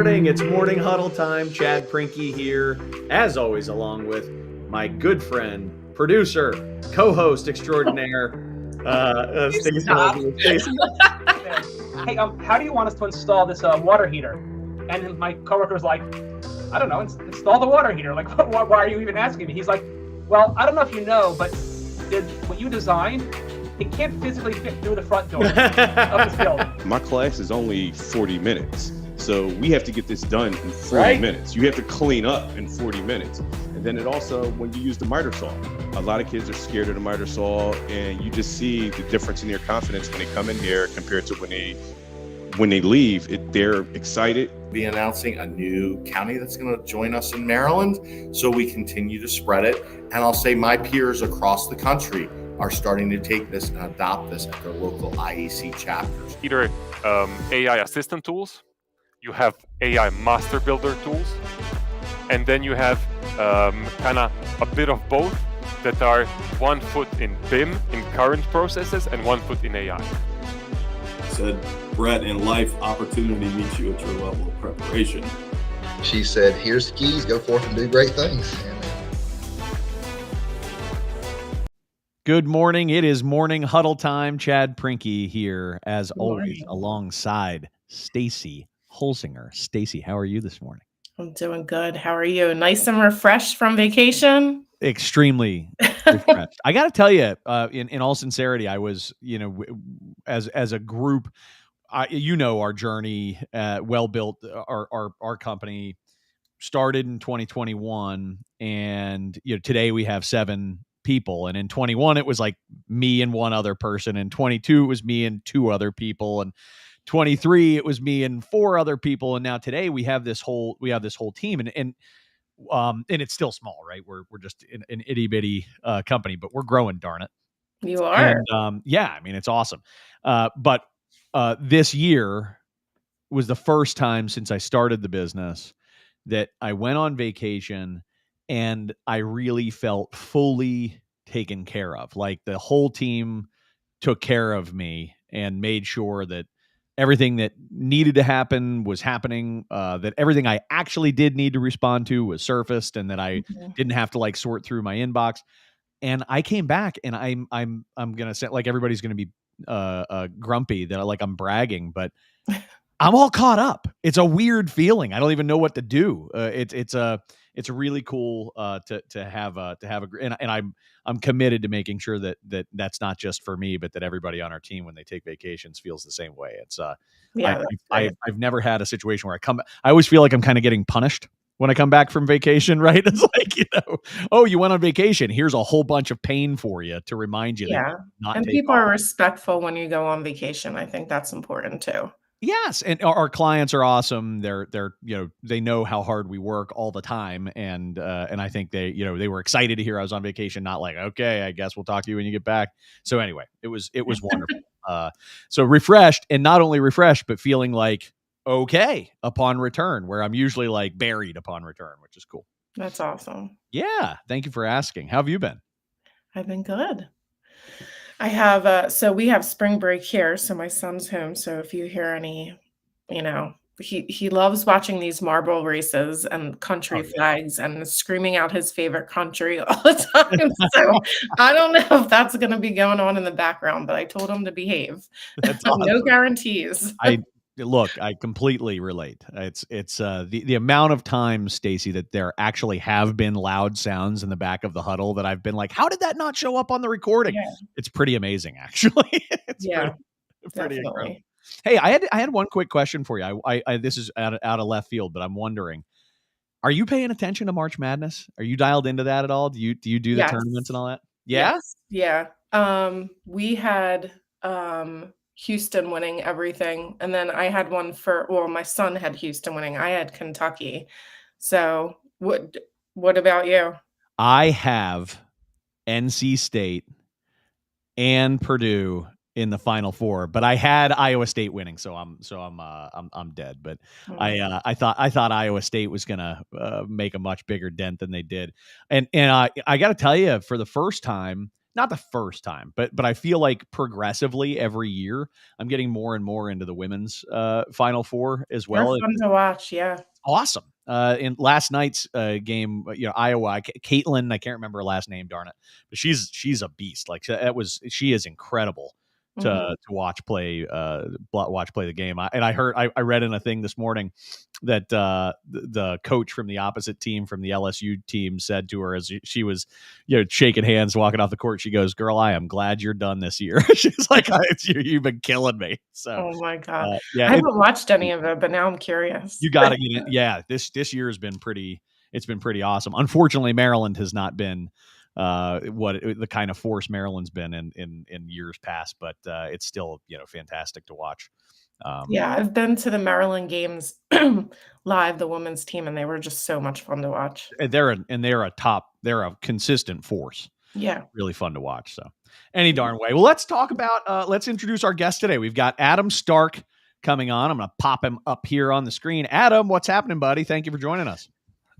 morning. It's morning huddle time. Chad Prinky here, as always, along with my good friend, producer, co-host extraordinaire, Stacey. Stop. Hey, how do you want us to install this water heater? And my coworker was like, I don't know, install the water heater. Like, why are you even asking me? He's like, well, I don't know if you know, but what you designed, it can't physically fit through the front door of this building. My class is only 40 minutes. So we have to get this done in 40 minutes. You have to clean up in 40 minutes. And then it also, when you use the miter saw, a lot of kids are scared of the miter saw, and you just see the difference in their confidence when they come in here compared to when they leave. They're excited. Be announcing a new county that's going to join us in Maryland, so we continue to spread it. And I'll say my peers across the country are starting to take this and adopt this at their local IEC chapters. Either AI assistant tools, you have AI master builder tools, and then you have kind of a bit of both that are 1 foot in BIM, in current processes, and 1 foot in AI. Said, Brett, in life, opportunity meets you at your level of preparation. She said, here's the keys, go forth and do great things. Good morning. It is morning huddle time. Chad Prinky here, as always, alongside Stacey Holsinger. Stacey, how are you this morning? I'm doing good. How are you? Nice and refreshed from vacation? Extremely refreshed. I got to tell you, in all sincerity, I was, as a group, our journey, well built. Our company started in 2021, and today we have 7 people. And in 21, it was like me and one other person. And 22, it was me and 2 other people. And 23, it was me and 4 other people. And now today we have this whole team, and it's still small, right? We're just an itty bitty company, but we're growing, darn it. You are. And, it's awesome. But this year was the first time since I started the business that I went on vacation and I really felt fully taken care of. Like the whole team took care of me and made sure that everything that needed to happen was happening, that everything I actually did need to respond to was surfaced, and that I didn't have to sort through my inbox. And I came back, and I'm going to say, everybody's going to be grumpy that I'm bragging, but I'm all caught up. It's a weird feeling. I don't even know what to do. It's really cool to have and I'm committed to making sure that's not just for me, but that everybody on our team, when they take vacations, feels the same way. It's I've never had a situation where I always feel like I'm kind of getting punished when I come back from vacation, right? It's like, oh, you went on vacation. Here's a whole bunch of pain for you to remind you. Yeah. And people are respectful when you go on vacation. I think that's important too. Yes, and our clients are awesome. They're they know how hard we work all the time, and I think they were excited to hear I was on vacation. Not like, okay, I guess we'll talk to you when you get back. So anyway, it was wonderful. So refreshed, and not only refreshed, but feeling like okay upon return, where I'm usually buried upon return, which is cool. That's awesome. Yeah, thank you for asking. How have you been? I've been good. I have, so we have spring break here. So my son's home. So if you hear any, he loves watching these marble races and country flags and screaming out his favorite country all the time. So I don't know if that's going to be going on in the background, but I told him to behave. That's awesome. No guarantees. Look, I completely relate. It's the amount of times, Stacey, that there actually have been loud sounds in the back of the huddle that I've been like, how did that not show up on the recording? Yeah. It's pretty amazing, actually. It's pretty incredible. Hey, I had one quick question for you. I this is out of left field, but I'm wondering, are you paying attention to March Madness? Are you dialed into that at all? Do you do the tournaments and all that? Yeah. Yes. Yeah. We had Houston winning everything. And then I had one my son had Houston winning. I had Kentucky. So what about you? I have NC State and Purdue in the Final Four, but I had Iowa State winning, so I'm dead. But I thought Iowa State was gonna make a much bigger dent than they did, and I got to tell you, for the first time, not the first time, but I feel like progressively every year I'm getting more and more into the women's Final Four as They're well. fun to watch. Yeah. Awesome. In last night's game, Iowa, Caitlin, I can't remember her last name, darn it, but she's a beast. Like she is incredible to Mhm. watch play the game. I read in a thing this morning that the coach from the opposite team, from the LSU team, said to her as she was shaking hands walking off the court, she goes, "Girl, I am glad you're done this year." She's like, "You've been killing me." So Oh my God. yeah, I haven't watched any of it, but now I'm curious. you got to get it. Yeah, this year has been pretty. It's been pretty awesome. Unfortunately, Maryland has not been the kind of force Maryland's been in years past, but it's still fantastic to watch. Yeah, I've been to the Maryland games live, the women's team, and they were just so much fun to watch. They're a consistent force. Yeah. Really fun to watch. So any darn way. Well, let's talk about let's introduce our guest today. We've got Adam Stark coming on. I'm going to pop him up here on the screen. Adam, what's happening, buddy? Thank you for joining us.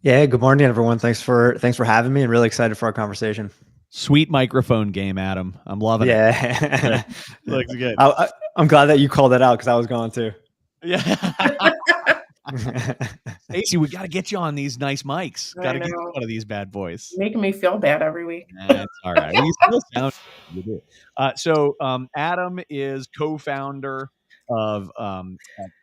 Yeah, good morning, everyone. Thanks for having me, and really excited for our conversation. Sweet microphone game, Adam. I'm loving it. Yeah, looks good. I'm glad that you called that out because I was going to. Yeah. Stacey, we got to get you on these nice mics. Got to get you one of these bad boys. Making me feel bad every week. That's all right. You still sound you do. So Adam is co-founder of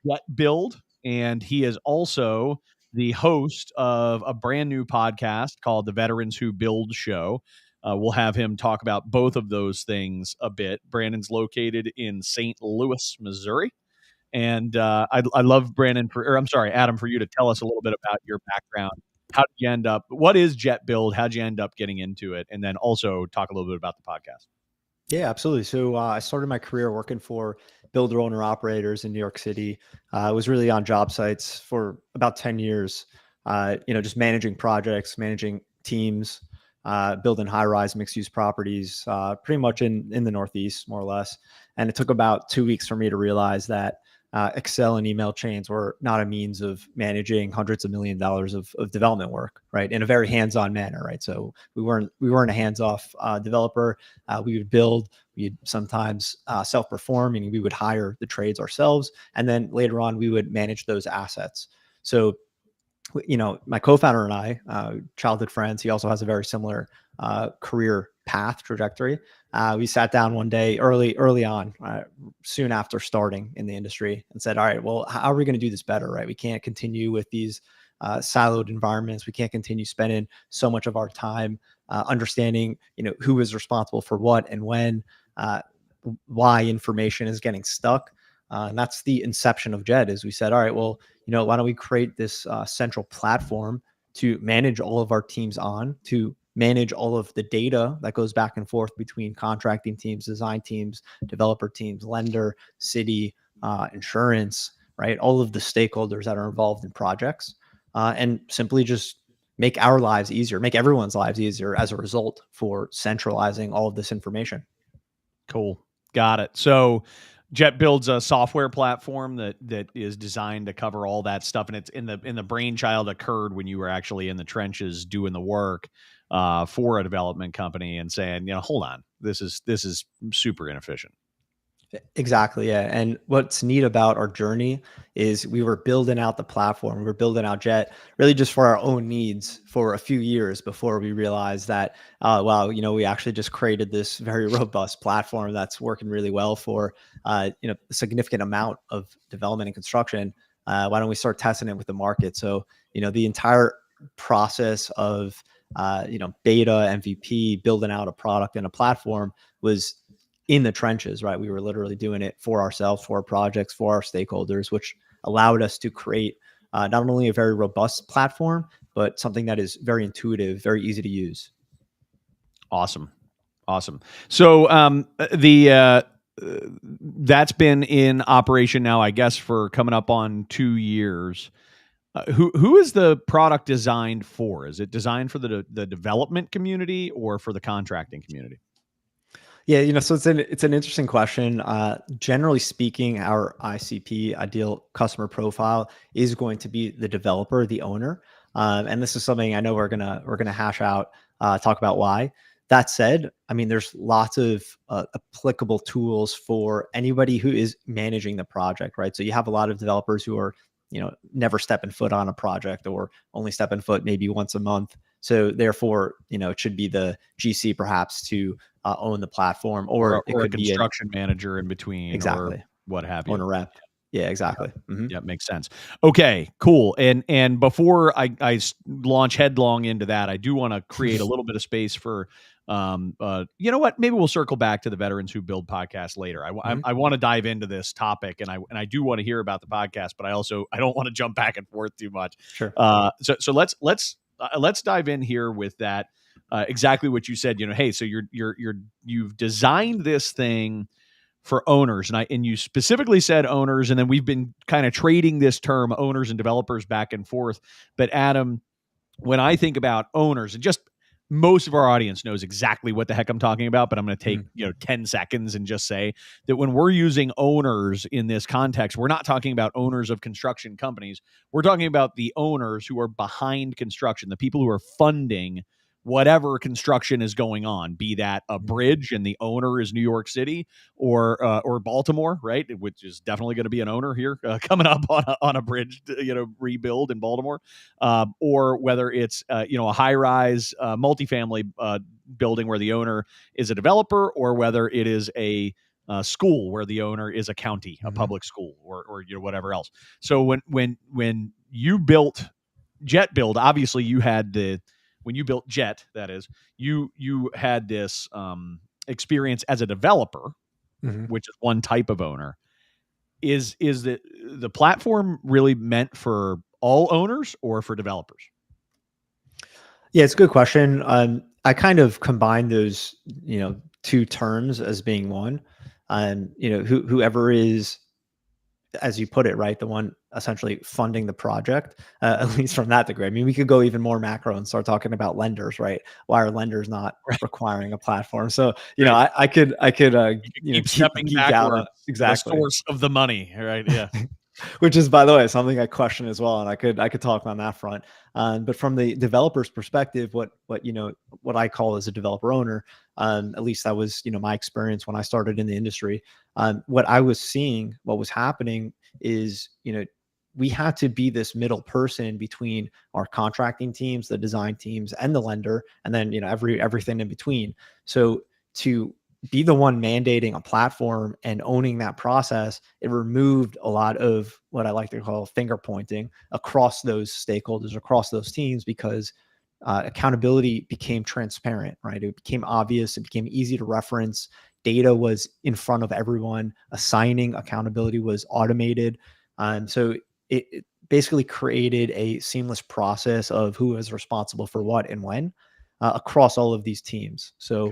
Get Build, and he is also the host of a brand new podcast called the Veterans Who Build Show. We'll have him talk about both of those things a bit. Brandon's located in St. Louis, Missouri. And I love Adam, for you to tell us a little bit about your background. How did you end up? What is Jet Build? How did you end up getting into it? And then also talk a little bit about the podcast. Yeah, absolutely. So I started my career working for builder owner operators in New York City. I was really on job sites for about 10 years, just managing projects, managing teams, building high-rise mixed-use properties, pretty much in the Northeast, more or less. And it took about 2 weeks for me to realize that Excel and email chains were not a means of managing hundreds of $millions of development work, right? In a very hands-on manner, right? So we weren't a hands-off developer. We would build, we'd sometimes self-perform, meaning we would hire the trades ourselves. And then later on, we would manage those assets. So, my co-founder and I, childhood friends, he also has a very similar career path trajectory. We sat down one day early on, soon after starting in the industry, and said, all right, well, how are we going to do this better, right? We can't continue with these siloed environments. We can't continue spending so much of our time understanding, who is responsible for what and when, why information is getting stuck. And that's the inception of Jet. Is we said, all right, well, why don't we create this central platform to manage all of our teams on, to manage all of the data that goes back and forth between contracting teams, design teams, developer teams, lender, city, insurance, right? All of the stakeholders that are involved in projects, and simply just make our lives easier, make everyone's lives easier as a result for centralizing all of this information. Cool. Got it. So Jet builds a software platform that is designed to cover all that stuff, and it's in the brainchild occurred when you were actually in the trenches doing the work for a development company and saying, hold on, this is super inefficient. Exactly. Yeah. And what's neat about our journey is we were building out the platform. We were building out Jet really just for our own needs for a few years before we realized that, we actually just created this very robust platform that's working really well for, a significant amount of development and construction. Why don't we start testing it with the market? So, the entire process of, beta, MVP, building out a product and a platform was in the trenches, right? We were literally doing it for ourselves, for our projects, for our stakeholders, which allowed us to create not only a very robust platform, but something that is very intuitive, very easy to use. Awesome. So that's been in operation now, I guess, for coming up on 2 years. Who is the product designed for? Is it designed for the development community or for the contracting community? Yeah, so it's an interesting question. Generally speaking, our ICP, ideal customer profile, is going to be the developer, the owner, and this is something I know we're gonna hash out, talk about why. That said, I mean, there's lots of applicable tools for anybody who is managing the project, right? So you have a lot of developers who are, never stepping foot on a project or only stepping foot maybe once a month. So therefore, it should be the GC perhaps to own the platform, or it a could be construction manager in between, exactly, or what have you. own a rep. Yeah, exactly. Yeah, makes sense. Okay, cool. And before I launch headlong into that, I do want to create a little bit of space for, you know what? Maybe we'll circle back to the Veterans Who Build podcast later. I want to dive into this topic, and I do want to hear about the podcast, but I don't want to jump back and forth too much. Sure. So let's dive in here with that. Exactly what you said. Hey, so you've designed this thing for owners, and you specifically said owners, and then we've been kind of trading this term owners and developers back and forth. But Adam, when I think about owners, and just most of our audience knows exactly what the heck I'm talking about, but I'm going to take 10 seconds and just say that when we're using owners in this context, we're not talking about owners of construction companies. We're talking about the owners who are behind construction, the people who are funding whatever construction is going on, be that a bridge and the owner is New York City, or Baltimore, right? Which is definitely going to be an owner here coming up on a bridge, rebuild in Baltimore, or whether it's a high-rise multifamily building where the owner is a developer, or whether it is a school where the owner is a county, a public school, or whatever else. So when you built Jet Build, obviously you had when you built Jet, that is, you had this experience as a developer, which is one type of owner. Is the platform really meant for all owners or for developers? Yeah, it's a good question. I kind of combine those, two terms as being one. Whoever is, as you put it, right, the one essentially funding the project, at least from that degree. I mean, we could go even more macro and start talking about lenders, right? Why are lenders not requiring a platform? So, I could keep stepping backwards. Exactly. The source of the money, right? Yeah. Which is, by the way, something I question as well, and I could talk on that front. But from the developer's perspective, what I call as a developer owner, at least that was my experience when I started in the industry. What I was seeing, what was happening is we had to be this middle person between our contracting teams, the design teams, and the lender, and then everything in between. So to be the one mandating a platform and owning that process, it removed a lot of what I like to call finger pointing across those stakeholders, across those teams, because accountability became transparent, right? It became obvious. It became easy to reference. Data was in front of everyone. Assigning accountability was automated. So it basically created a seamless process of who is responsible for what and when across all of these teams. So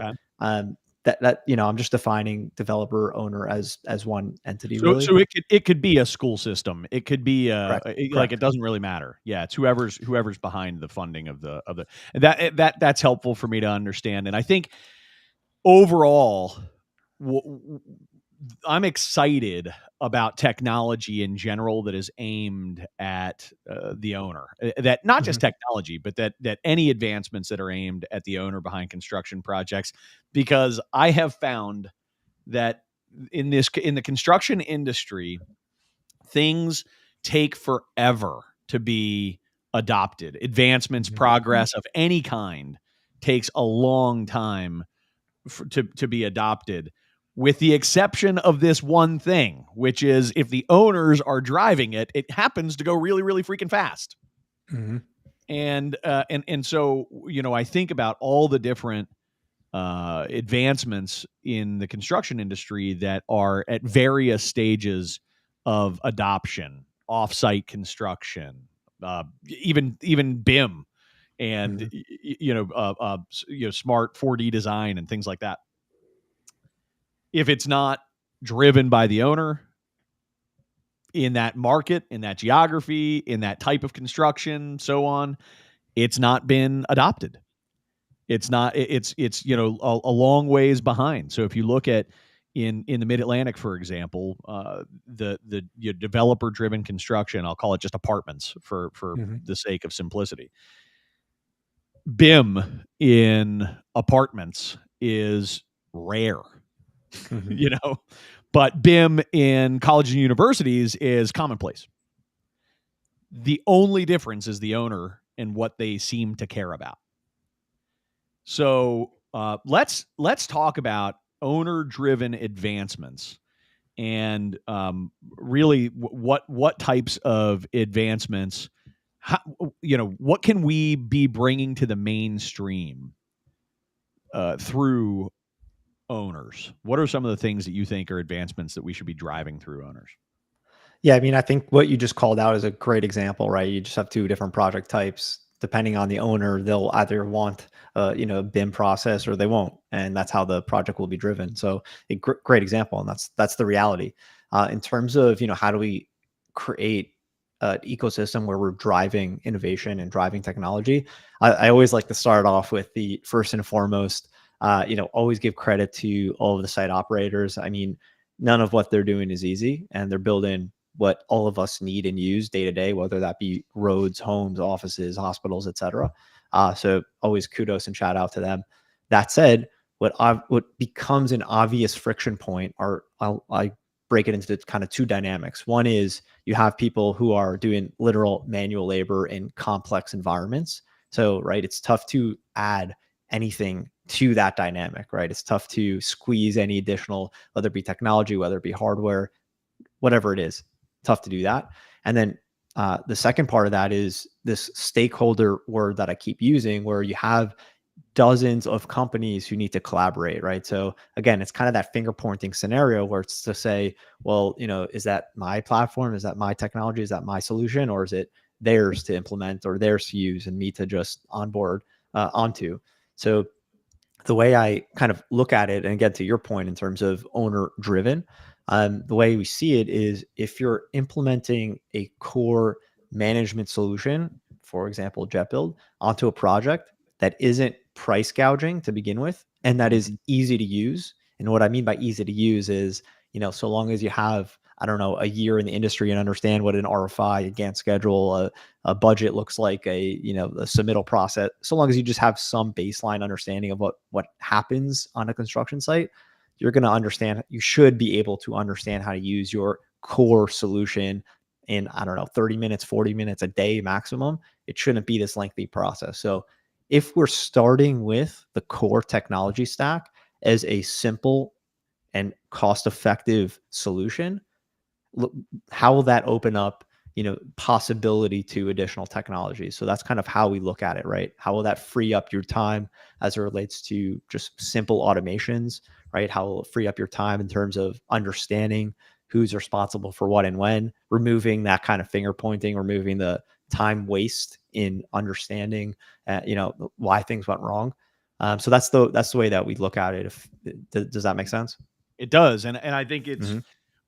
that I'm just defining developer owner as one entity. So, really. So it could be a school system. It could be Correct. It doesn't really matter. Yeah, it's whoever's behind the funding of the that's helpful for me to understand. And I think overall, I'm excited about technology in general that is aimed at the owner. That not just technology, but that any advancements that are aimed at the owner behind construction projects, because I have found that in the construction industry, things take forever to be adopted. Advancements, progress of any kind takes a long time to be adopted, with the exception of this one thing, which is if the owners are driving it, it happens to go really, really freaking fast. And so, I think about all the different advancements in the construction industry that are at various stages of adoption, offsite construction, even BIM, and smart 4D design and things like that. If it's not driven by the owner in that market, in that geography, in that type of construction, so on, it's not been adopted. It's not. It's a long ways behind. So if you look at in the Mid-Atlantic, for example, the developer-driven construction, I'll call it just apartments for the sake of simplicity. BIM in apartments is rare, you know, but BIM in colleges and universities is commonplace. The only difference is the owner and what they seem to care about. So let's talk about owner-driven advancements and really what types of advancements. How, what can we be bringing to the mainstream through owners? What are some of the things that you think are advancements that we should be driving through owners? Yeah, I mean, I think what you just called out is a great example, right? You just have two different project types. Depending on the owner, they'll either want a BIM process or they won't, and that's how the project will be driven. So, a great example, and that's the reality. In terms of how do we create an ecosystem where we're driving innovation and driving technology? I always like to start off with the first and foremost. Always give credit to all of the site operators. I mean, none of what they're doing is easy, and they're building what all of us need and use day to day, whether that be roads, homes, offices, hospitals, etc. So always kudos and shout out to them. That said, what becomes an obvious friction point are I break it into kind of two dynamics. One is you have people who are doing literal manual labor in complex environments. So, right, it's tough to add anything to that dynamic, right? It's tough to squeeze any additional, whether it be technology, whether it be hardware, whatever it is. Tough to do that. And then the second part of that is this stakeholder word that I keep using, where you have dozens of companies who need to collaborate, right? So again, it's kind of that finger pointing scenario where it's to say, well, is that my platform? Is that my technology? Is that my solution? Or is it theirs to implement or theirs to use and me to just onboard onto? So the way I kind of look at it, and again, to your point in terms of owner driven, the way we see it is if you're implementing a core management solution, for example, JetBuild, onto a project that isn't price gouging to begin with, and that is easy to use. And what I mean by easy to use is, so long as you have, I don't know, a year in the industry and understand what an RFI, a Gantt schedule, a budget looks like, a submittal process, so long as you just have some baseline understanding of what happens on a construction site, you're going to understand, you should be able to understand how to use your core solution in, I don't know, 30 minutes, 40 minutes a day maximum. It shouldn't be this lengthy process. So if we're starting with the core technology stack as a simple and cost-effective solution, how will that open up possibility to additional technology? So that's kind of how we look at it, right? How will that free up your time as it relates to just simple automations, right? How will it free up your time in terms of understanding who's responsible for what and when, removing that kind of finger pointing, removing the time waste in understanding why things went wrong. So that's the way that we look at it. Does that make sense? It does. And I think it's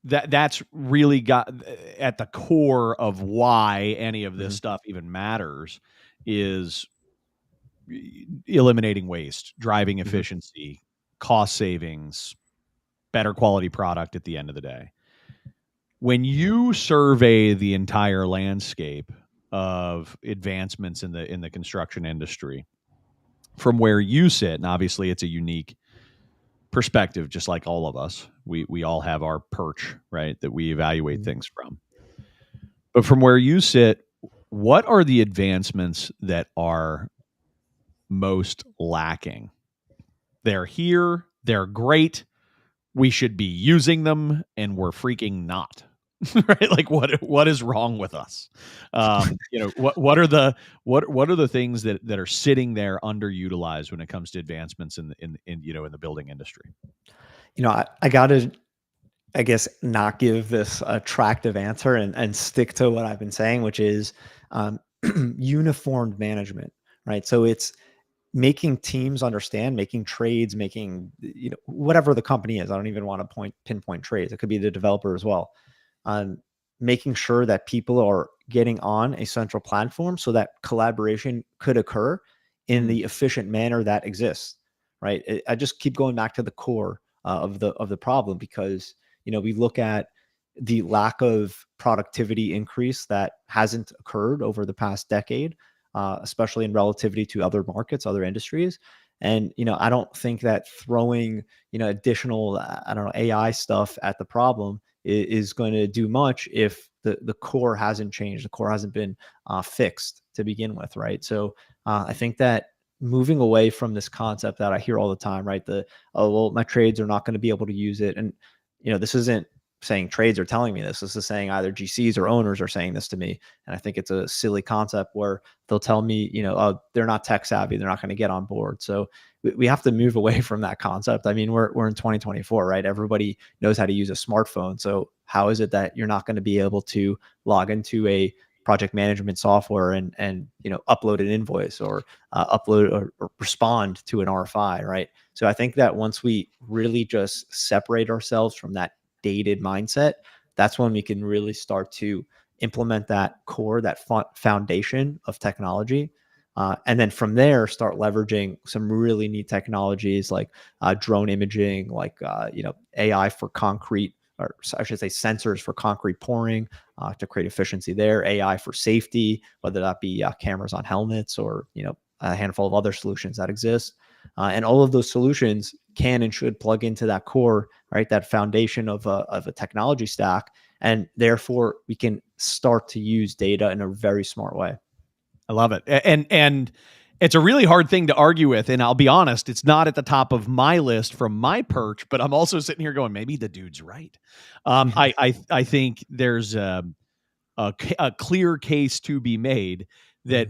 that's really got at the core of why any of this stuff even matters, is eliminating waste, driving efficiency, cost savings, better quality product at the end of the day. When you survey the entire landscape of advancements in the construction industry from where you sit, and obviously it's a unique perspective, just like all of us, we all have our perch, right, that we evaluate things from. But from where you sit, what are the advancements that are most lacking? They're here, they're great, we should be using them, and we're freaking not. Right? Like what is wrong with us? What are the things that are sitting there underutilized when it comes to advancements in the building industry? I gotta, I guess, not give this attractive answer and stick to what I've been saying, which is uniformed management, right? So it's making teams understand, making trades, making whatever the company is. I don't even want to pinpoint trades. It could be the developer as well. Making sure that people are getting on a central platform so that collaboration could occur in the efficient manner that exists, right? I just keep going back to the core of the problem, because we look at the lack of productivity increase that hasn't occurred over the past decade. especially in relativity to other markets, other industries. And, I don't think that throwing, additional, I don't know, AI stuff at the problem is going to do much if the core hasn't changed, the core hasn't been fixed to begin with, right? So I think that moving away from this concept that I hear all the time, right? Oh, well, my trades are not going to be able to use it. And, this isn't saying trades are telling me this. This is saying either GCs or owners are saying this to me. And I think it's a silly concept where they'll tell me, oh, they're not tech savvy. They're not going to get on board. So we have to move away from that concept. I mean, we're in 2024, right? Everybody knows how to use a smartphone. So how is it that you're not going to be able to log into a project management software and upload an invoice or upload or respond to an RFI, right? So I think that once we really just separate ourselves from that dated mindset, that's when we can really start to implement that core, that foundation of technology. And then from there, start leveraging some really neat technologies like drone imaging, like AI for concrete, or I should say sensors for concrete pouring to create efficiency there, AI for safety, whether that be cameras on helmets or, a handful of other solutions that exist. And all of those solutions can and should plug into that core, right? That foundation of a technology stack. And therefore we can start to use data in a very smart way. I love it. And it's a really hard thing to argue with. And I'll be honest, it's not at the top of my list from my perch, but I'm also sitting here going, maybe the dude's right. I think there's a clear case to be made that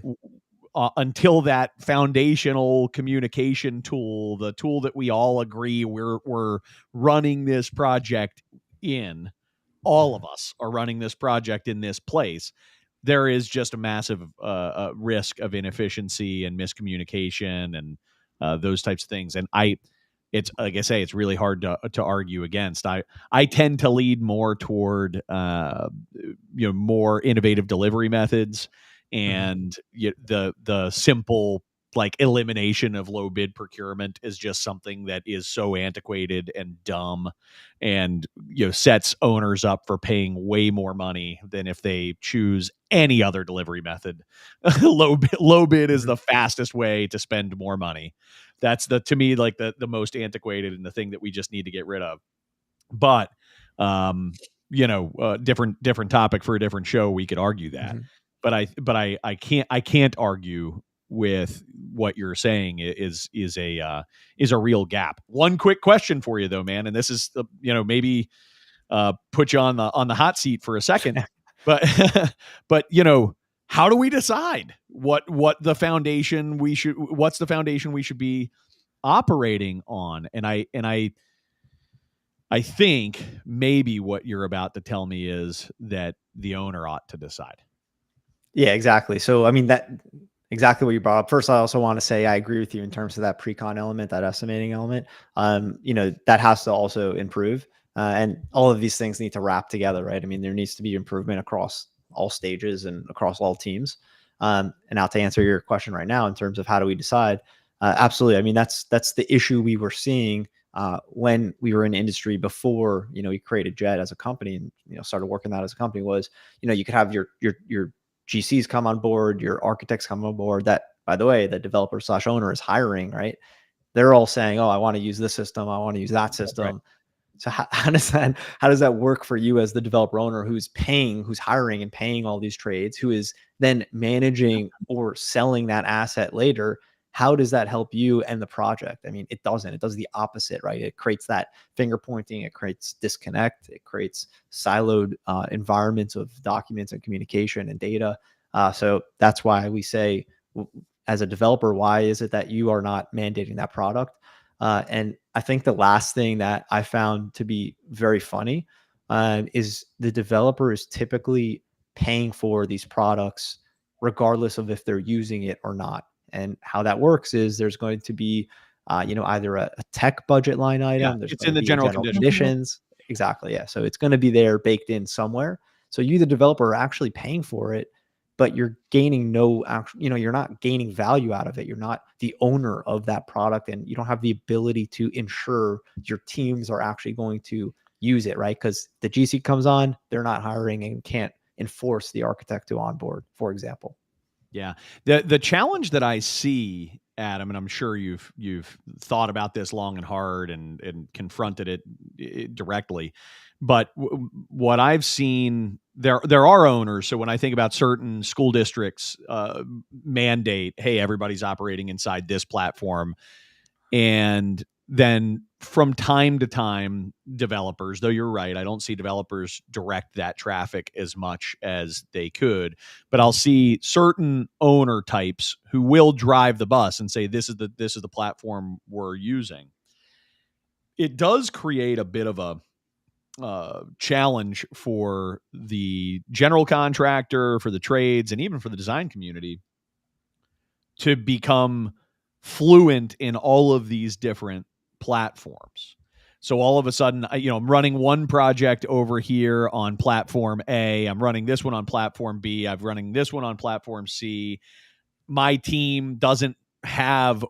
until that foundational communication tool, the tool that we all agree we're running this project in, all of us are running this project in this place, there is just a massive risk of inefficiency and miscommunication and those types of things. And it's like I say, it's really hard to argue against. I tend to lead more toward more innovative delivery methods and the simple like elimination of low bid procurement is just something that is so antiquated and dumb and sets owners up for paying way more money than if they choose any other delivery method. low bid is the fastest way to spend more money. That's to me like the most antiquated and the thing that we just need to get rid of. But different topic for a different show, we could argue that. But I can't argue with what you're saying is a real gap. One quick question for you though, man, and this is maybe put you on the hot seat for a second, but how do we decide what's the foundation we should be operating on? And I think maybe what you're about to tell me is that the owner ought to decide. Yeah, exactly. So, I mean, that exactly what you brought up. First, I also want to say I agree with you in terms of that pre-con element, that estimating element. That has to also improve. And all of these things need to wrap together, right? I mean, there needs to be improvement across all stages and across all teams. And now to answer your question right now, in terms of how do we decide? Absolutely. I mean, that's the issue we were seeing when we were in industry before, we created Jet as a company and, started working that as a company was, you could have your GCs come on board, your architects come on board that, by the way, the developer / owner is hiring, right? They're all saying, oh, I want to use this system. I want to use that system. Right. So how does that work for you as the developer owner who's hiring and paying all these trades, who is then managing or selling that asset later? How does that help you and the project? I mean, it doesn't. It does the opposite, right? It creates that finger pointing. It creates disconnect. It creates siloed environments of documents and communication and data. So that's why we say, as a developer, why is it that you are not mandating that product? And I think the last thing that I found to be very funny is the developer is typically paying for these products regardless of if they're using it or not. And how that works is there's going to be, either a tech budget line item. There's it's in the general conditions. Exactly. Yeah. So it's going to be there baked in somewhere. So you, the developer, are actually paying for it, but you're gaining no actual, you're not gaining value out of it. You're not the owner of that product, and you don't have the ability to ensure your teams are actually going to use it, right? Because the GC comes on, they're not hiring and can't enforce the architect to onboard, for example. Yeah. The challenge that I see, Adam, and I'm sure you've thought about this long and hard and confronted it directly, but what I've seen, there are owners. So when I think about certain school districts mandate, hey, everybody's operating inside this platform, and then from time to time, developers, though you're right, I don't see developers direct that traffic as much as they could, but I'll see certain owner types who will drive the bus and say, this is the platform we're using. It does create a bit of a challenge for the general contractor, for the trades, and even for the design community to become fluent in all of these different platforms. So all of a sudden, I'm running one project over here on platform A. I'm running this one on platform B. I'm running this one on platform C. My team doesn't have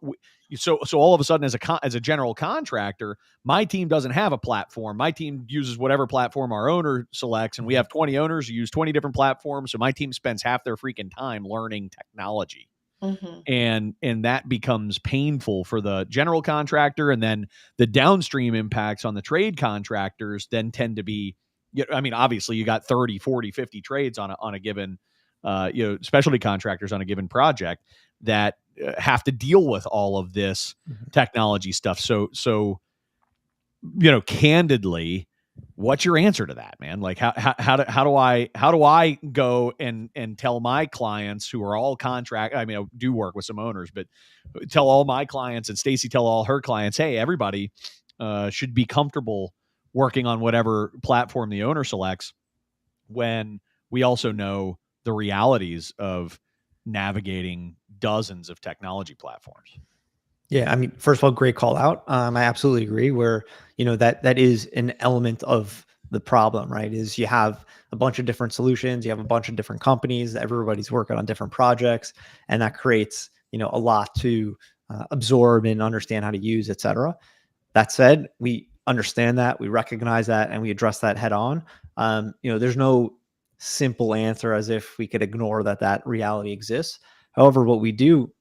so all of a sudden, as a general contractor, my team doesn't have a platform. My team uses whatever platform our owner selects, and we have 20 owners who use 20 different platforms. So my team spends half their freaking time learning technology. Mhm. And that becomes painful for the general contractor, and then the downstream impacts on the trade contractors then tend to be, I mean, obviously you got 30, 40, 50 trades on a given specialty contractors on a given project that have to deal with all of this technology stuff. So candidly, what's your answer to that, man? Like how do I go and tell my clients who are all I do work with some owners, but tell all my clients, and Stacy tell all her clients, hey, everybody should be comfortable working on whatever platform the owner selects, when we also know the realities of navigating dozens of technology platforms. Yeah, I mean, first of all, great call out. I absolutely agree. Where that is an element of the problem, right? Is you have a bunch of different solutions, you have a bunch of different companies, everybody's working on different projects, and that creates a lot to absorb and understand how to use, et cetera. That said, we understand that, we recognize that, and we address that head on. There's no simple answer as if we could ignore that reality exists. However, what we do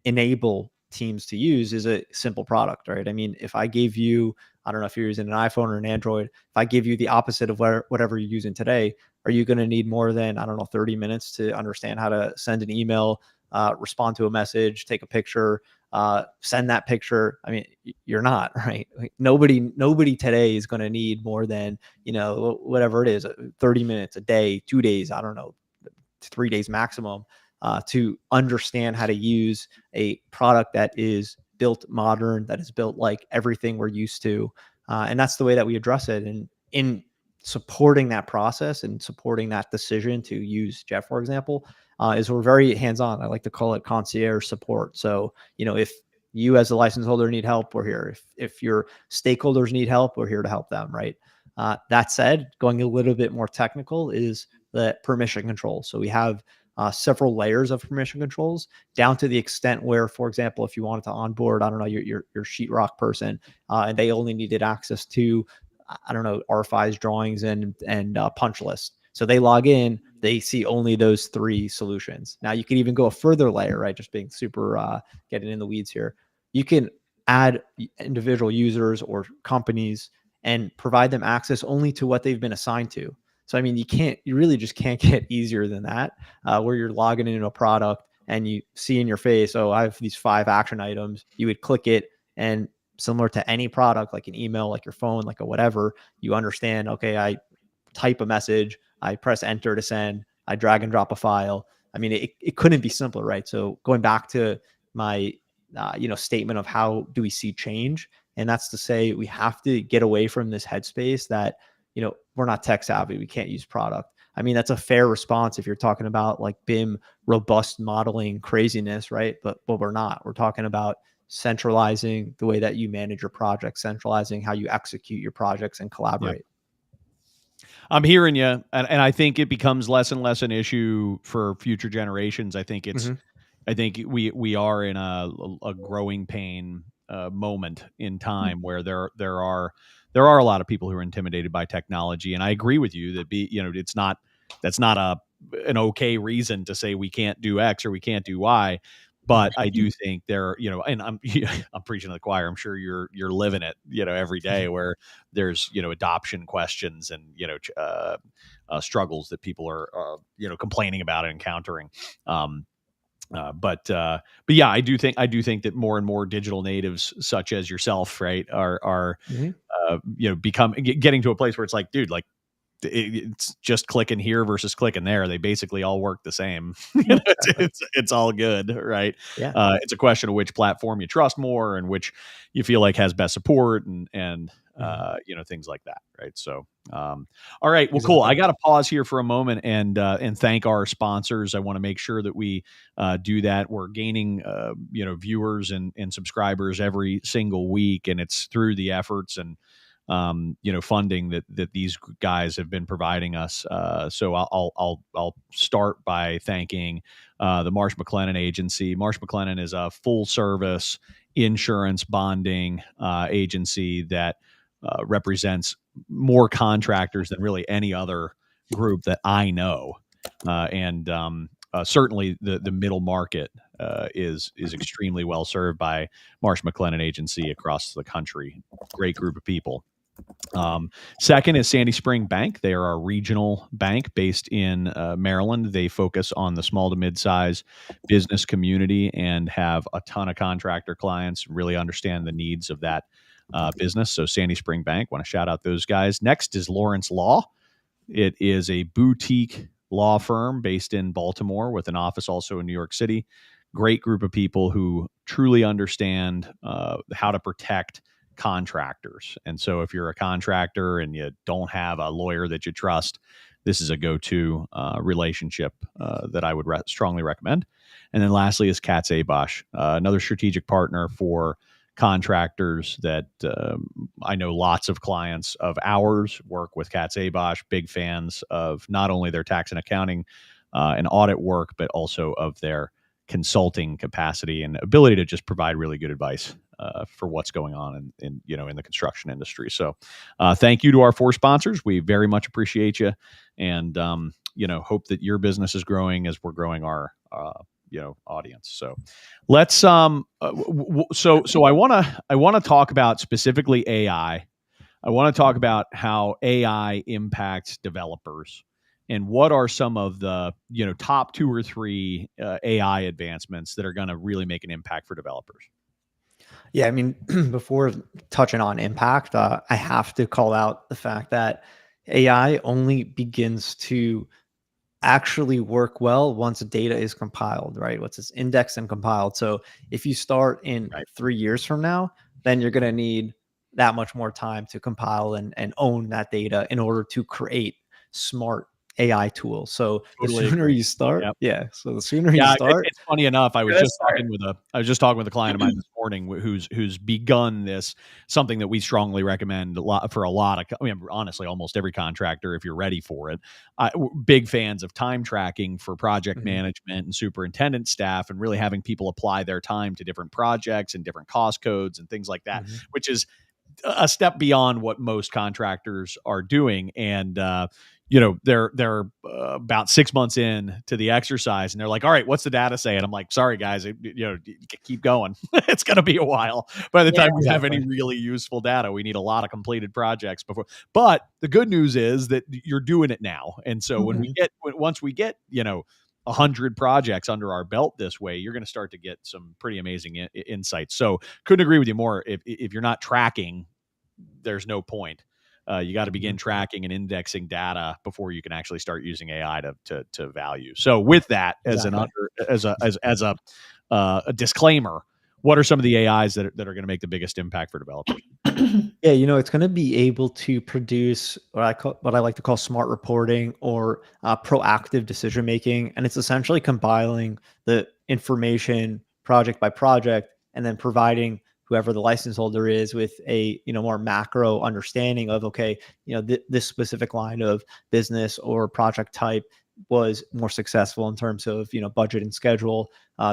enable teams to use is a simple product, right? I mean, if I gave you, I don't know if you're using an iPhone or an Android, if I give you the opposite of whatever you're using today, are you going to need more than, I don't know, 30 minutes to understand how to send an email, respond to a message, take a picture, send that picture? I mean, you're not, right? Like, nobody today is going to need more than, whatever it is, 30 minutes a day, 2 days, I don't know, 3 days maximum, to understand how to use a product that is built modern, that is built like everything we're used to. And that's the way that we address it. And in supporting that process and supporting that decision to use Jeff, for example, is we're very hands-on. I like to call it concierge support. So, if you as a license holder need help, we're here. If your stakeholders need help, we're here to help them, right? That said, going a little bit more technical is the permission control. So we have several layers of permission controls, down to the extent where, for example, if you wanted to onboard, I don't know, your sheetrock person, and they only needed access to, I don't know, RFI's drawings and punch list. So they log in, they see only those 3 solutions. Now you can even go a further layer, right? Just being super getting in the weeds here. You can add individual users or companies and provide them access only to what they've been assigned to. So, I mean, you really just can't get easier than that, where you're logging into a product and you see in your face, oh, I have these 5 action items. You would click it, and similar to any product, like an email, like your phone, like a whatever, you understand, okay, I type a message, I press enter to send, I drag and drop a file. I mean, it couldn't be simpler, right? So going back to my, statement of how do we see change? And that's to say, we have to get away from this headspace that, we're not tech savvy, we can't use product. I mean, that's a fair response if you're talking about like BIM robust modeling craziness, right? But we're not. We're talking about centralizing the way that you manage your projects, centralizing how you execute your projects and collaborate. Yeah. I'm hearing you, and I think it becomes less and less an issue for future generations. I think I think we are in a growing pain moment in time where there are a lot of people who are intimidated by technology, and I agree with you that that's not an okay reason to say we can't do X or we can't do Y. But I do think there, and I'm I'm preaching to the choir. I'm sure you're living it, every day, where there's adoption questions and struggles that people are complaining about and encountering. But yeah, I do think that more and more digital natives, such as yourself, right, are getting to a place where it's like, dude, like it's just clicking here versus clicking there. They basically all work the same. It's all good, right? Yeah. It's a question of which platform you trust more and which you feel like has best support and things like that, right? So, all right, well, cool. I got to pause here for a moment and thank our sponsors. I want to make sure that we do that. We're gaining viewers and subscribers every single week, and it's through the efforts and funding that these guys have been providing us. So I'll start by thanking the Marsh McLennan Agency. Marsh McLennan is a full service insurance bonding agency that represents more contractors than really any other group that I know. And certainly the middle market is extremely well served by Marsh McLennan Agency across the country. Great group of people. Second is Sandy Spring Bank. They are a regional bank based in Maryland. They focus on the small to mid-size business community and have a ton of contractor clients, really understand the needs of that business. So Sandy Spring Bank, want to shout out those guys. Next is Lawrence Law. It is a boutique law firm based in Baltimore with an office also in New York City. Great group of people who truly understand how to protect contractors. And so if you're a contractor and you don't have a lawyer that you trust, this is a go-to relationship that I would strongly recommend. And then lastly is Katz Abosch, another strategic partner for contractors that I know lots of clients of ours work with Katz Abosch, big fans of not only their tax and accounting and audit work, but also of their consulting capacity and ability to just provide really good advice for what's going on in the construction industry. So thank you to our 4 sponsors. We very much appreciate you, and hope that your business is growing as we're growing our audience. So let's so I want to talk about specifically AI. I want to talk about how AI impacts developers and what are some of the top 2 or 3 AI advancements that are going to really make an impact for developers. Yeah, I mean, before touching on impact, I have to call out the fact that AI only begins to actually work well once data is compiled, right? Once it's indexed and compiled. So if you start in 3 years from now, then you're going to need that much more time to compile and own that data in order to create smart AI tools. So Totally the sooner agree. you start, Yep. So the sooner you start. It's funny enough. I was just talking with a client of mine this morning who's begun this, something that we strongly recommend for a lot of. I mean, honestly, almost every contractor, if you're ready for it. Big fans of time tracking for project management and superintendent staff, and really having people apply their time to different projects and different cost codes and things like that, which is a step beyond what most contractors are doing. And they're about 6 months in to the exercise, and they're like, all right, what's the data say? And I'm like, sorry guys, keep going. It's going to be a while by the time we have any really useful data. We need a lot of completed projects before. But the good news is that you're doing it now. And so once we get 100 projects under our belt this way, you're going to start to get some pretty amazing insights. So couldn't agree with you more. If you're not tracking, there's no point. You got to begin tracking and indexing data before you can actually start using AI to value. So with that as a disclaimer, what are some of the AIs that are going to make the biggest impact for developers? Yeah, it's going to be able to produce what I like to call smart reporting or proactive decision making, and it's essentially compiling the information project by project and then providing whoever the license holder is with a more macro understanding of, okay, this specific line of business or project type was more successful in terms of budget and schedule.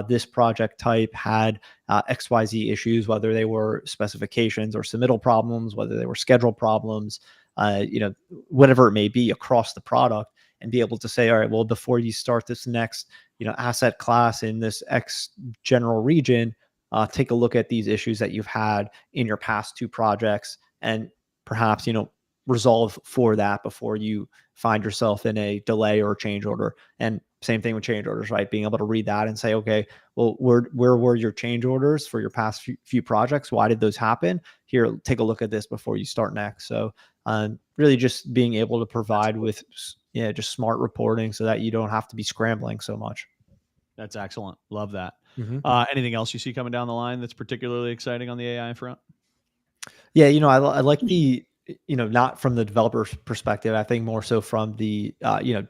This project type had XYZ issues, whether they were specifications or submittal problems, whether they were schedule problems, whatever it may be across the product. and be able to say, all right, well, before you start this next, asset class in this X general region, take a look at these issues that you've had in your past 2 projects, and perhaps, resolve for that before you find yourself in a delay or a change order. And same thing with change orders, right? Being able to read that and say, okay, well, where were your change orders for your past few projects? Why did those happen? Here, take a look at this before you start next. So really just being able to provide with, just smart reporting so that you don't have to be scrambling so much. That's excellent. Love that. Mm-hmm. Anything else you see coming down the line that's particularly exciting on the AI front? Yeah, I like the, not from the developer's perspective. I think more so from the,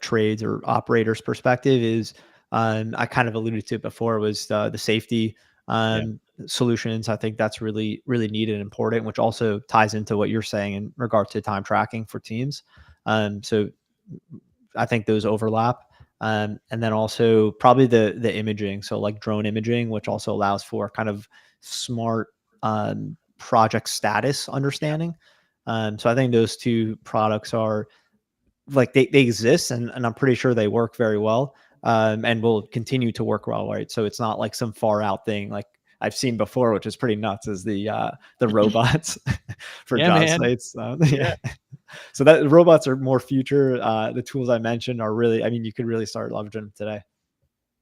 trades or operators perspective is, I kind of alluded to it before, was the safety solutions. I think that's really, really needed and important, which also ties into what you're saying in regard to time tracking for teams. So I think those overlap. And then also probably the imaging. So like drone imaging, which also allows for kind of smart, project status understanding. So I think those 2 products are like, they exist, and I'm pretty sure they work very well, and will continue to work well, right? So it's not like some far out thing like I've seen before, which is pretty nuts, is the robots for job sites. Yeah. So that robots are more future. The tools I mentioned are really, you could really start leveraging them today.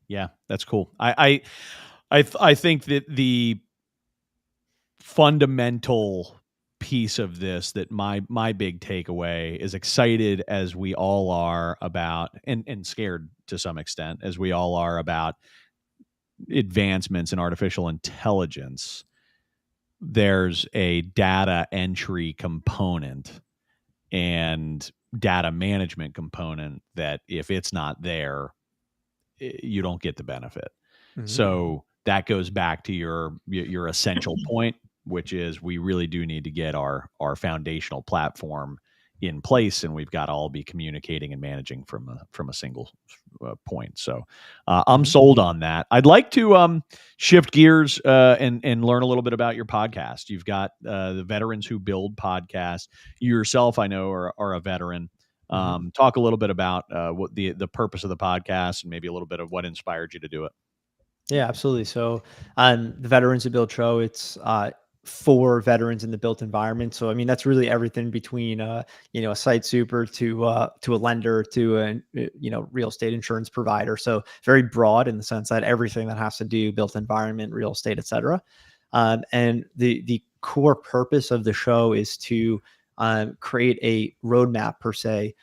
Yeah, that's cool. I think that the fundamental piece of this, that my big takeaway, is excited as we all are about, and scared to some extent as we all are about, advancements in artificial intelligence. There's a data entry component and data management component that if it's not there, you don't get the benefit. Mm-hmm. So that goes back to your essential point, which is we really do need to get our foundational platform in place, and we've got to all be communicating and managing from a single point. So I'm sold on that. I'd like to shift gears and learn a little bit about your podcast. You've got the Veterans Who Build podcast. You yourself, I know, are a veteran. Talk a little bit about what the purpose of the podcast, and maybe a little bit of what inspired you to do it. Yeah, absolutely. So the Veterans Who Build show, it's for veterans in the built environment. So that's really everything between a site super to a lender to a real estate insurance provider. So very broad in the sense that everything that has to do built environment, real estate, etc. And the core purpose of the show is to create a roadmap per se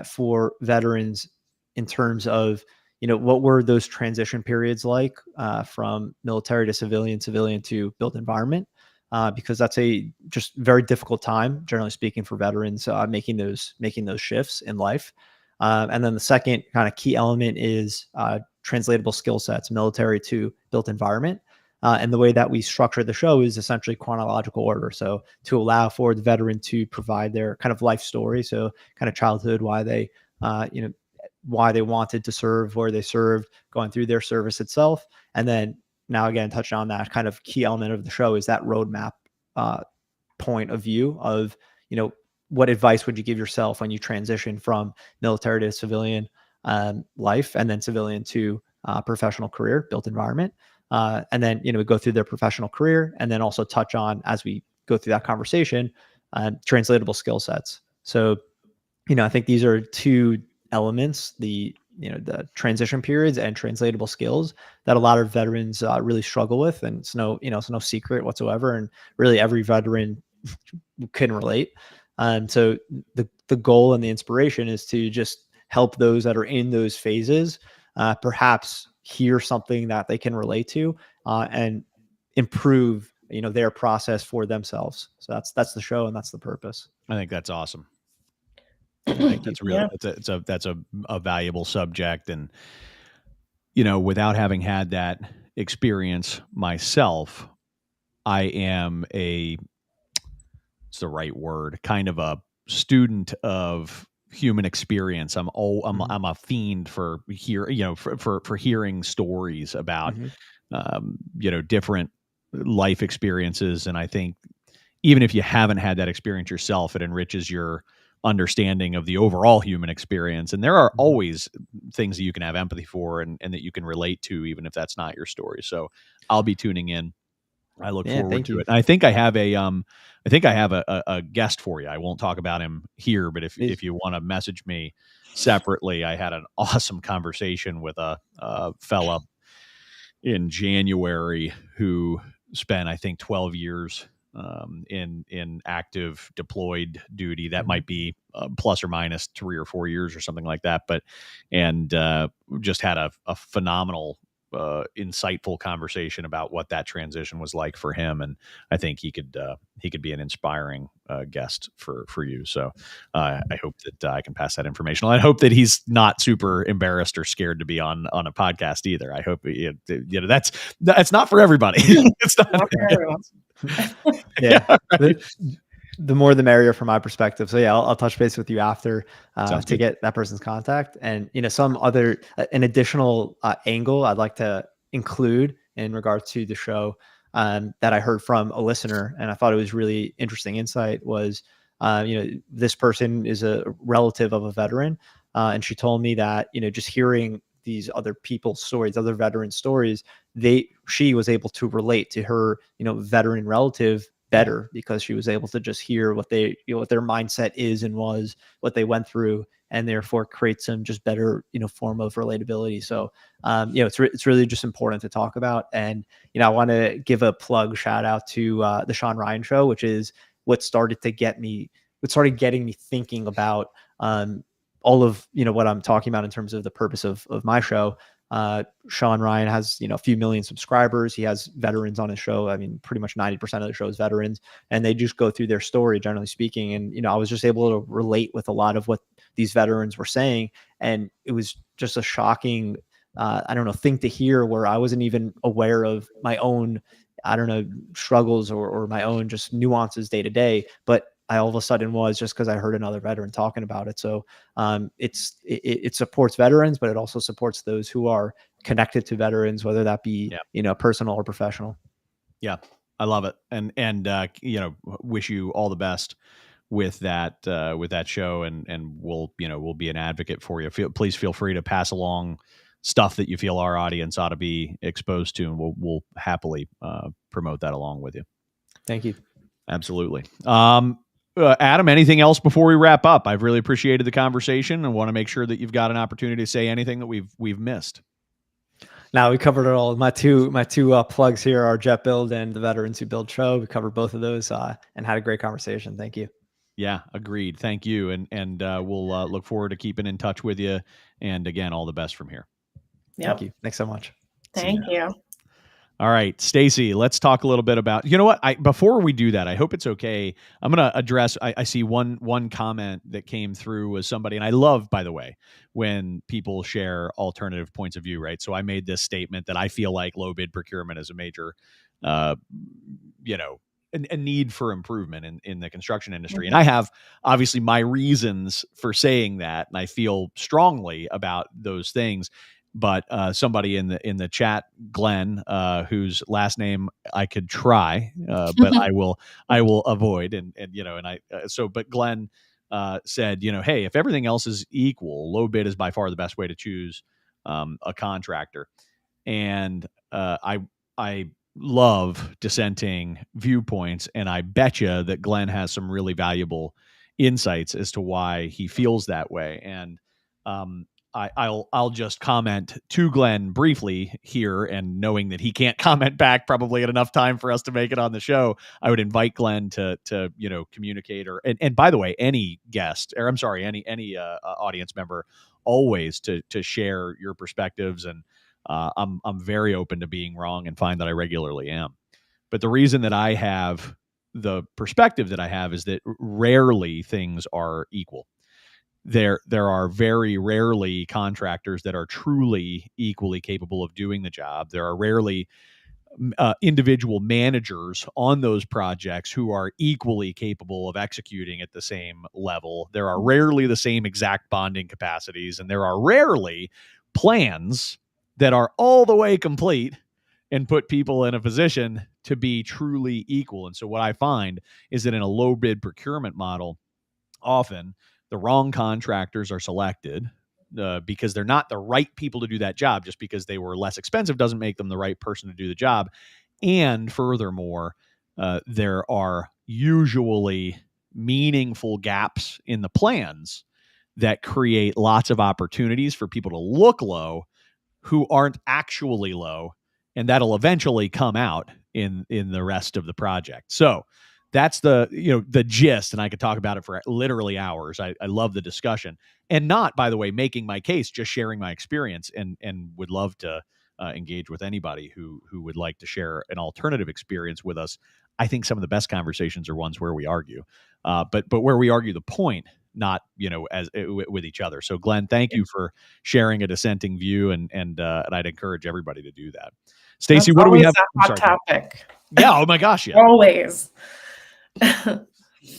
for veterans in terms of what were those transition periods like from military to civilian to built environment. Because that's a just very difficult time, generally speaking, for veterans making those shifts in life. And then the second kind of key element is translatable skill sets, military to built environment. And the way that we structure the show is essentially chronological order. So to allow for the veteran to provide their kind of life story, so kind of childhood, why they wanted to serve, where they served, going through their service itself, and then now again, touching on that kind of key element of the show is that roadmap point of view of, what advice would you give yourself when you transition from military to civilian life, and then civilian to professional career, built environment. And then, we go through their professional career, and then also touch on, as we go through that conversation, translatable skill sets. So, I think these are 2 elements, the transition periods and translatable skills, that a lot of veterans really struggle with. And it's no secret whatsoever. And really every veteran can relate. So the goal and the inspiration is to just help those that are in those phases, perhaps hear something that they can relate to, and improve, their process for themselves. So that's the show, and that's the purpose. I think that's awesome. I think that's really, that's a valuable subject. And, without having had that experience myself, I am it's the right word, kind of a student of human experience. I'm a fiend for hearing stories about, different life experiences. And I think even if you haven't had that experience yourself, it enriches your understanding of the overall human experience. And there are always things that you can have empathy for and that you can relate to, even if that's not your story. So I'll be tuning in. I look forward thank to you. it. And I think I have a guest for you. I won't talk about him here, but if you want to message me separately, I had an awesome conversation with a fella in January who spent, I think, 12 years in active deployed duty. That might be plus or minus 3 or 4 years or something like that. But just had a phenomenal, insightful conversation about what that transition was like for him, and I think he could be an inspiring guest for you. So I hope that I can pass that information. I hope that he's not super embarrassed or scared to be on a podcast either. I hope that's not for everybody. It's not for everyone. Yeah. The more the merrier from my perspective. So yeah, I'll touch base with you after to get that person's contact. And some other an additional angle I'd like to include in regard to the show that I heard from a listener, and I thought it was really interesting insight was this person is a relative of a veteran, and she told me that just hearing these other people's stories, other veteran stories, she was able to relate to her veteran relative better because she was able to just hear what what their mindset is and was, what they went through, and therefore create some just better form of relatability. So it's really just important to talk about. And I want to give a shout out to the Sean Ryan Show, which is what started getting me thinking about all of what I'm talking about in terms of the purpose of my show. Sean Ryan has a few million subscribers. He has veterans on his show. I mean, pretty much 90% of the show is veterans, and they just go through their story, generally speaking. And I was just able to relate with a lot of what these veterans were saying, and it was just a shocking thing to hear, where I wasn't even aware of my own struggles or my own just nuances day to day, but I all of a sudden was, just because I heard another veteran talking about it. So it supports veterans, but it also supports those who are connected to veterans, whether that be personal or professional. Yeah, I love it, and wish you all the best with that show, and we'll be an advocate for you. Please feel free to pass along stuff that you feel our audience ought to be exposed to, and we'll happily promote that along with you. Thank you. Absolutely. Adam, anything else before we wrap up? I've really appreciated the conversation and want to make sure that you've got an opportunity to say anything that we've missed. Now we covered it all. My two plugs here are Jet Build and the Veterans Who Build Show. We covered both of those and had a great conversation. Thank you. Yeah, agreed. Thank you. And we'll look forward to keeping in touch with you. And again, all the best from here. Yep. Thank you. Thanks so much. Thank you. All right, Stacy, let's talk a little bit about, what, before we do that, I hope it's okay. I'm going to address, I see one comment that came through was somebody, and I love, by the way, when people share alternative points of view, right? So I made this statement that I feel like low bid procurement is a major, a need for improvement in the construction industry. And I have obviously my reasons for saying that, and I feel strongly about those things. But somebody in the chat, Glenn, whose last name I could try, but I will avoid. But Glenn said, hey, if everything else is equal, low bid is by far the best way to choose a contractor. And I love dissenting viewpoints, and I bet you that Glenn has some really valuable insights as to why he feels that way. And I'll just comment to Glenn briefly here, and knowing that he can't comment back probably at enough time for us to make it on the show, I would invite Glenn to communicate, and by the way, any guest, or I'm sorry, any audience member, always to share your perspectives. And I'm very open to being wrong, and find that I regularly am. But the reason that I have the perspective that I have is that rarely things are equal. There are very rarely contractors that are truly equally capable of doing the job. There are rarely individual managers on those projects who are equally capable of executing at the same level. There are rarely the same exact bonding capacities, and there are rarely plans that are all the way complete and put people in a position to be truly equal. And so what I find is that in a low bid procurement model, often the wrong contractors are selected because they're not the right people to do that job. Just because they were less expensive doesn't make them the right person to do the job. And furthermore, there are usually meaningful gaps in the plans that create lots of opportunities for people to look low who aren't actually low, and that'll eventually come out in the rest of the project. So that's the gist, and I could talk about it for literally hours. I love the discussion, and not, by the way, making my case, just sharing my experience, and would love to engage with anybody who would like to share an alternative experience with us. I think some of the best conversations are ones where we argue, but where we argue the point, not as with each other. So Glenn, thank you for sharing a dissenting view, and I'd encourage everybody to do that. Stacy, what do we have? A hot topic. Yeah. Oh my gosh. Yeah. Always.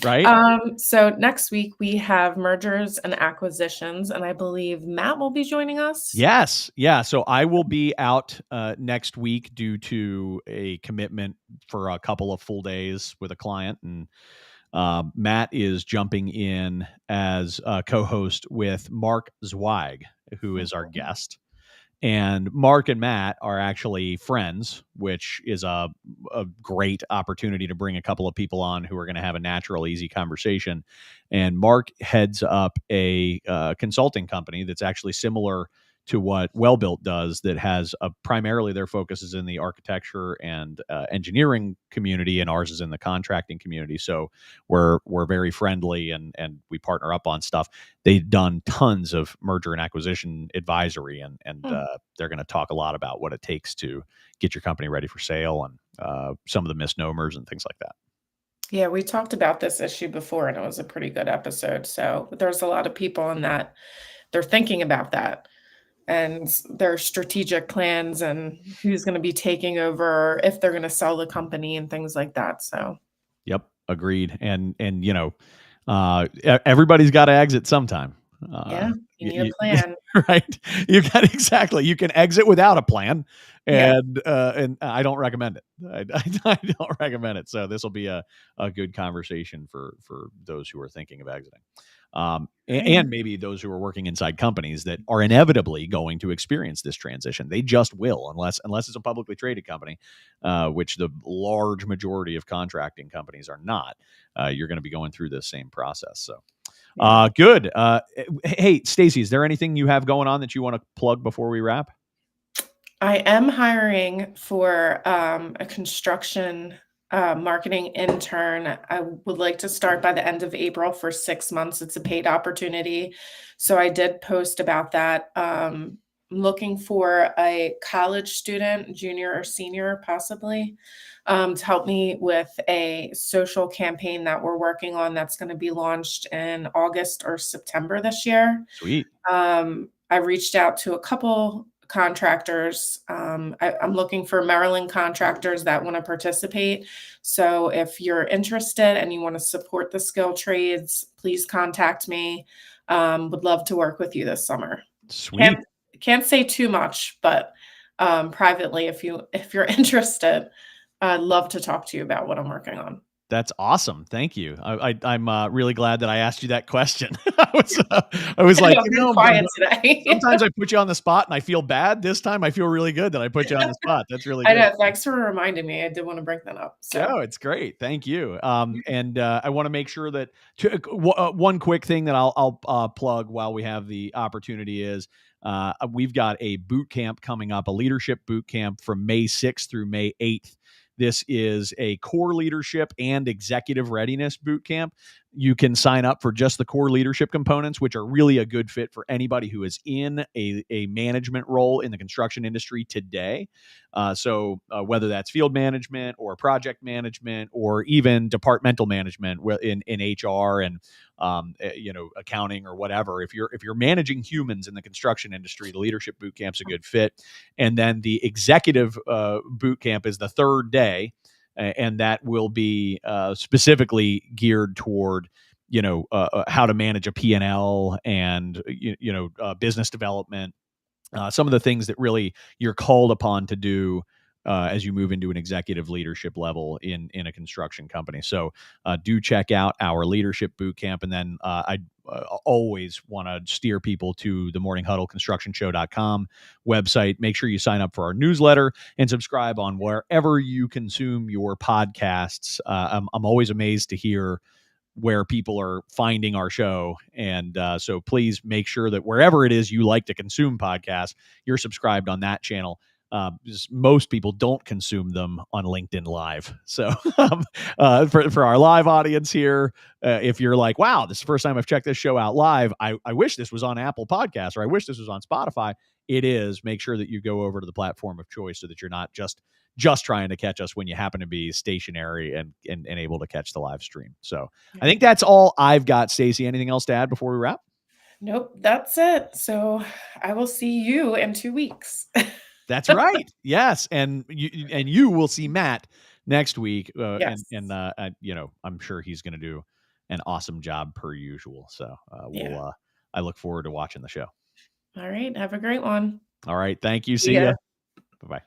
Right. So next week we have mergers and acquisitions, and I believe Matt will be joining us. Yes. Yeah. So I will be out next week due to a commitment for a couple of full days with a client, and Matt is jumping in as a co-host with Mark Zweig, who is our guest. And Mark and Matt are actually friends, which is a great opportunity to bring a couple of people on who are going to have a natural, easy conversation. And Mark heads up a consulting company that's actually similar to what Wellbuilt does, that has primarily their focus is in the architecture and engineering community, and ours is in the contracting community. So we're very friendly, and we partner up on stuff. They've done tons of merger and acquisition advisory, and they're going to talk a lot about what it takes to get your company ready for sale, and some of the misnomers and things like that. Yeah, we talked about this issue before, and it was a pretty good episode. So there's a lot of people in that they're thinking about that, and their strategic plans, and who's going to be taking over, if they're going to sell the company, and things like that. So, yep, agreed. And everybody's got to exit sometime. Yeah, you need a plan, right? You can exit without a plan, and I don't recommend it. I don't recommend it. So this will be a good conversation for those who are thinking of exiting. And maybe those who are working inside companies that are inevitably going to experience this transition. They just will, unless it's a publicly traded company, which the large majority of contracting companies are not. You're going to be going through this same process. So, good. Hey, Stacy, is there anything you have going on that you want to plug before we wrap? I am hiring for a construction marketing intern. I would like to start by the end of April for 6 months. It's a paid opportunity. So I did post about that. Looking for a college student, junior or senior, possibly, to help me with a social campaign that we're working on that's going to be launched in August or September this year. Sweet. I reached out to a couple contractors. I'm looking for Maryland contractors that want to participate. So if you're interested and you want to support the skill trades, please contact me. Would love to work with you this summer. Sweet. Can't say too much, but privately, if you're interested, I'd love to talk to you about what I'm working on. That's awesome. Thank you. I'm really glad that I asked you that question. I was like, quiet today. Sometimes I put you on the spot and I feel bad. This time I feel really good that I put you on the spot. That's really good. I know. Thanks for reminding me. I did want to bring that up. So. Oh, it's great. Thank you. And I want to make sure that one quick thing that I'll plug while we have the opportunity is we've got a boot camp coming up, a leadership boot camp from May 6th through May 8th. This is a core leadership and executive readiness boot camp. You can sign up for just the core leadership components, which are really a good fit for anybody who is in a management role in the construction industry today. So whether that's field management or project management or even departmental management in HR and accounting or whatever, if you're managing humans in the construction industry, the leadership boot camp's a good fit. And then the executive boot camp is the third day. And that will be specifically geared toward, how to manage a P&L and, business development, some of the things that really you're called upon to do as you move into an executive leadership level in a construction company. So do check out our leadership boot camp. And then I always want to steer people to the morninghuddleconstructionshow.com website. Make sure you sign up for our newsletter and subscribe on wherever you consume your podcasts. I'm always amazed to hear where people are finding our show. And so please make sure that wherever it is you like to consume podcasts, you're subscribed on that channel. Most people don't consume them on LinkedIn Live. So for our live audience here, if you're like, wow, this is the first time I've checked this show out live, I wish this was on Apple Podcasts, or I wish this was on Spotify. It is. Make sure that you go over to the platform of choice so that you're not just trying to catch us when you happen to be stationary and able to catch the live stream. So I think that's all I've got. Stacey, anything else to add before we wrap? Nope, that's it. So I will see you in 2 weeks. That's right. Yes, and you will see Matt next week. Yes. And I'm sure he's going to do an awesome job per usual. So I look forward to watching the show. All right. Have a great one. All right. Thank you. See ya. ya. Bye-bye.